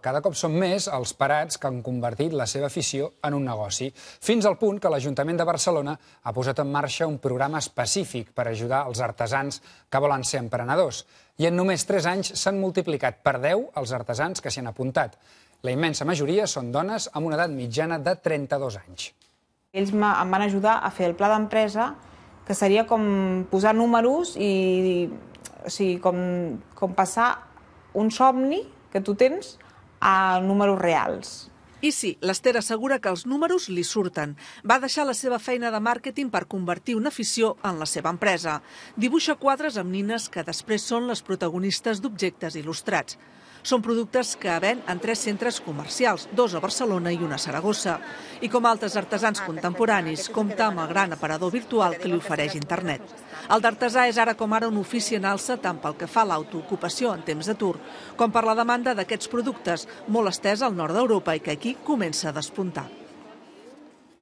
Cada cop són més els parats que han convertit la seva afició en un negoci, fins al punt que l'Ajuntament de Barcelona ha posat en marxa un programa específic per ajudar els artesans que volen ser emprenedors. I en només 3 anys s'han multiplicat per 10 els artesans que s'hi han apuntat. La immensa majoria són dones amb una edat mitjana de 32 anys. Ells em van ajudar a fer el pla d'empresa, que seria com posar números i com passar un somni que tu tens a números reals. I sí, l'Ester assegura que els números li surten. Va deixar la seva feina de màrqueting per convertir una afició en la seva empresa. Dibuixa quadres amb nines que després són les protagonistes d'objectes il·lustrats. Són productes que ven en 3 centres comercials, 2 a Barcelona i 1 a Saragossa. I com altres artesans contemporanis, compta amb el gran aparador virtual que li ofereix internet. El d'artesà és ara com ara un ofici en alça tant pel que fa a l'autoocupació en temps d'atur, com per la demanda d'aquests productes, molt estesa al nord d'Europa i que aquí comença a despuntar.